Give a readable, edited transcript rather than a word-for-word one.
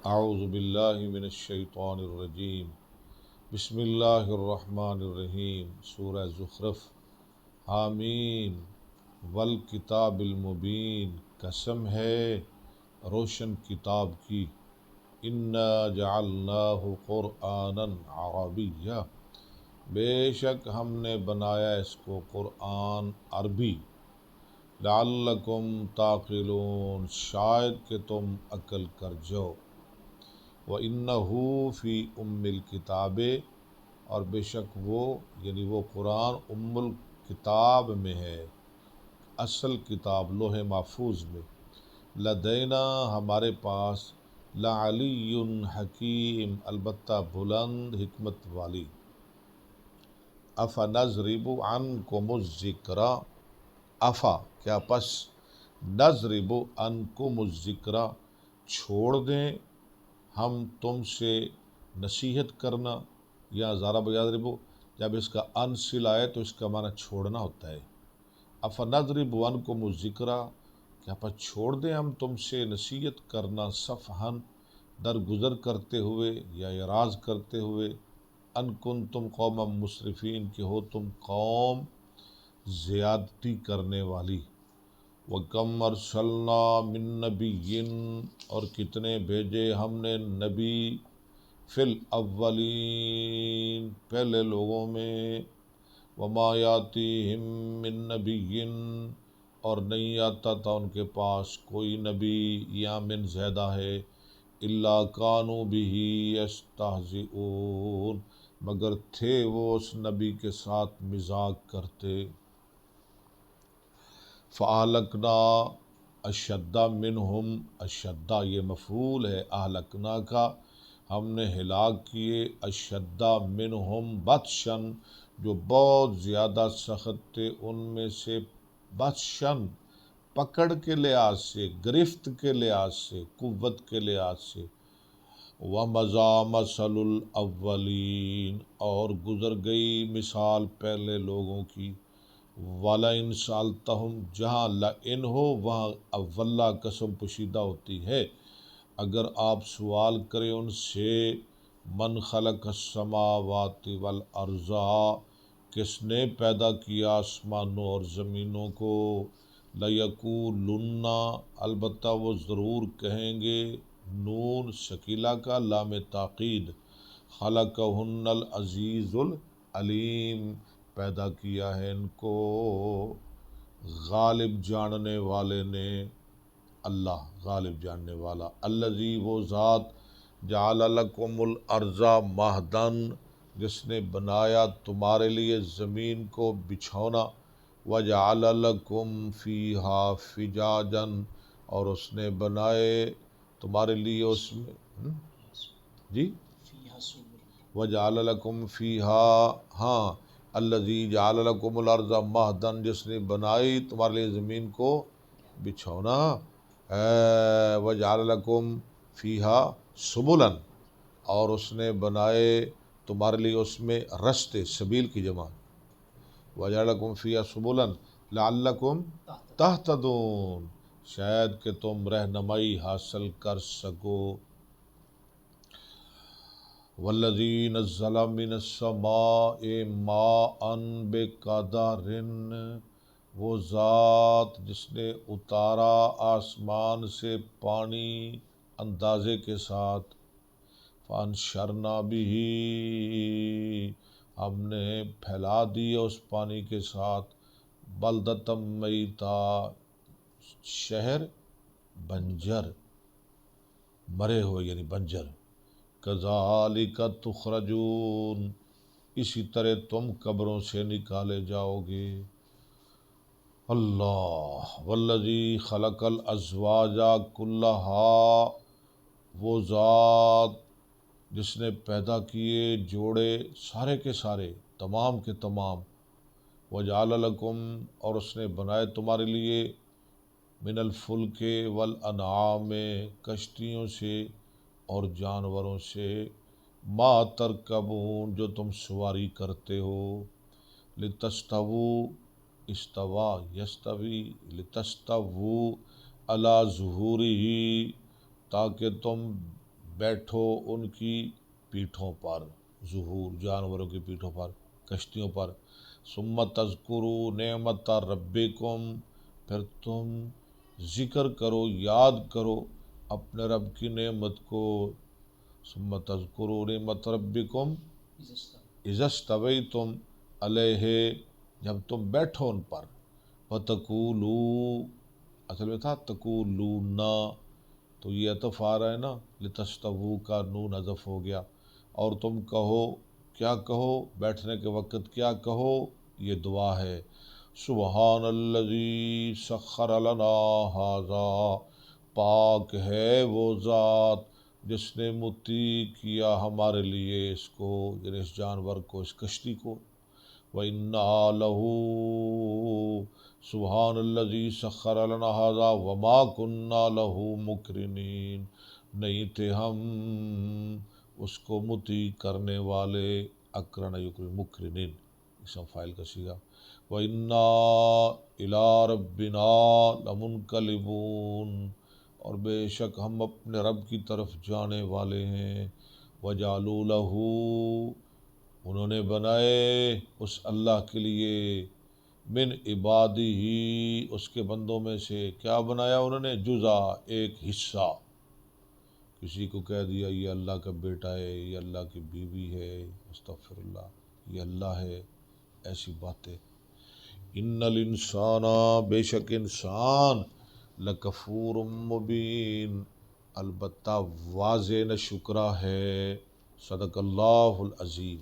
اعوذ باللہ من الشیطان الرجیم بسم اللہ الرحمن الرحیم سورہ زخرف حامیم والکتاب المبین، قسم ہے روشن کتاب کی، انا جعلناہ قرآنا عربیا، بے شک ہم نے بنایا اس کو قرآن عربی، لعلکم تعقلون، شاید کہ تم عقل کر جاؤ، وَإِنَّهُ فِي أُمِّ الْكِتَابِ، اور بے شک وہ یعنی وہ قرآن ام الکتاب میں ہے، اصل کتاب لوح محفوظ میں، لدینا ہمارے پاس، لعلی حکیم البتہ بلند حکمت والی، افنضرب عنکم الذکر، افا کیا پس، نضرب عنکم الذکر چھوڑ دیں ہم تم سے نصیحت کرنا، یا ضرب یضرب جب اس کا ان صلہ آئے تو اس کا معنی چھوڑنا ہوتا ہے، افنضرب عنکم الذکر کیا پس چھوڑ دیں ہم تم سے نصیحت کرنا، صفحا درگزر کرتے ہوئے یا اعراض کرتے ہوئے، ان کنتم قوما مسرفین کہ ہو تم قوم زیادتی کرنے والی، وَكَمْ أَرْسَلْنَا مِن نَبِيٍّ اور کتنے بھیجے ہم نے نبی، فی الاولین پہلے لوگوں میں، وَمَا يَأْتِيهِم مِّن نَبِيٍّ اور نہیں آتا تھا ان کے پاس کوئی نبی، یا من زیادہ ہے، إِلَّا كَانُوا بِهِ يَسْتَهْزِئُونَ مگر تھے وہ اس نبی کے ساتھ مذاق کرتے، فَأَهْلَكْنَا أَشَدَّ مِنْهُمْ، اشدہ یہ مفعول ہے اہلکنا کا، ہم نے ہلاک کیے، اشدّ منہم بطشن جو بہت زیادہ سخت تھے ان میں سے، بطشن پکڑ کے لحاظ سے، گرفت کے لحاظ سے، قوت کے لحاظ سے، وَمَضَىٰ مَثَلُ الْأَوَّلِينَ اور گزر گئی مثال پہلے لوگوں کی، وَلَئِن سَأَلْتَهُمْ جہاں لَئِن ہو وہاں اولہ قسم پوشیدہ ہوتی ہے، اگر آپ سوال کریں ان سے، من خلق السماوات والارض کس نے پیدا کیا آسمانوں اور زمینوں کو، لَيَقُولُنَّ البتہ وہ ضرور کہیں گے، نون شکیلہ کا لام تاکید، خلقہن العزیز العلیم پیدا کیا ہے ان کو غالب جاننے والے نے، اللہ غالب جاننے والا، الذی وہ ذات، جعل لکم الارض مہدن جس نے بنایا تمہارے لیے زمین کو بچھونا، وجعل لکم فیہا فجاجا اور اس نے بنائے تمہارے لیے اس میں جی وجعل لکم فیہا، ہاں الذی جعل لکم الارض مہدن جس نے بنائی تمہارے لیے زمین کو بچھونا، وجعل لکم فیہا سبلا اور اس نے بنائے تمہارے لیے اس میں رستے، سبیل کی جمع، وجعل لکم فیہا سبلا لعلکم تہتدون شاید کہ تم رہنمائی حاصل کر سکو، والذی نزل من السماء ماء بقدر وہ ذات جس نے اتارا آسمان سے پانی اندازے کے ساتھ، فانشرنا بہ ہم نے پھیلا دیا اس پانی کے ساتھ، بلدۃ میتا شہر بنجر، مرے ہوئے یعنی بنجر، کذالک تخرجون اسی طرح تم قبروں سے نکالے جاؤ گے، اللہ والذی خلق الازواج کلہا وہ ذات جس نے پیدا کیے جوڑے سارے کے سارے، تمام کے تمام، وجعل لکم اور اس نے بنائے تمہارے لیے، من الفلک والانعام کشتیوں سے اور جانوروں سے، ما ترکبون جو تم سواری کرتے ہو، لتستووا استوا یستوی لتستووا علی ظہورہ تاکہ تم بیٹھو ان کی پیٹھوں پر، ظہور جانوروں کی پیٹھوں پر، کشتیوں پر، ثم تذکروا نعمت ربکم، پھر تم ذکر کرو، یاد کرو اپنے رب کی نعمت کو، ثم تذکروا نعمت ربکم اذا استویتم علیہ، جب تم بیٹھو ان پر، وتقولوا، اصل میں تھا تقولون، تو یہ عطف آ رہا ہے نا، لتستووا کا نون حذف ہو گیا، اور تم کہو، کیا کہو بیٹھنے کے وقت، کیا کہو، یہ دعا ہے، سبحان الذی سخر لنا ھذا، پاک ہے وہ ذات جس نے مطیع کیا ہمارے لیے اس کو، یعنی اس جانور کو، اس کشتی کو، وَإِنَّا لَهُ، سبحان الذی سخر لنا ھذا وما كنا له مقرنین، نہیں تھے ہم اس کو مطیع کرنے والے، اقرن یقرن مقرنین، اسم فاعل کا صیغہ، وَإِنَّا إِلَىٰ رَبِّنَا لَمُنقَلِبُونَ، اور بے شک ہم اپنے رب کی طرف جانے والے ہیں، وَجَعَلُوا لَهُ، انہوں نے بنائے اس اللہ کے لیے، من عبادہ، اس کے بندوں میں سے کیا بنایا انہوں نے، جزء، ایک حصہ، کسی کو کہہ دیا یہ اللہ کا بیٹا ہے، یہ اللہ کی بیوی ہے، استغفر اللہ، یہ اللہ ہے، ایسی باتیں۔ ان الانسان، بے شک انسان، لکفور مبین، البتہ واضح نہ شکرہ ہے، صدق اللہ العظیم۔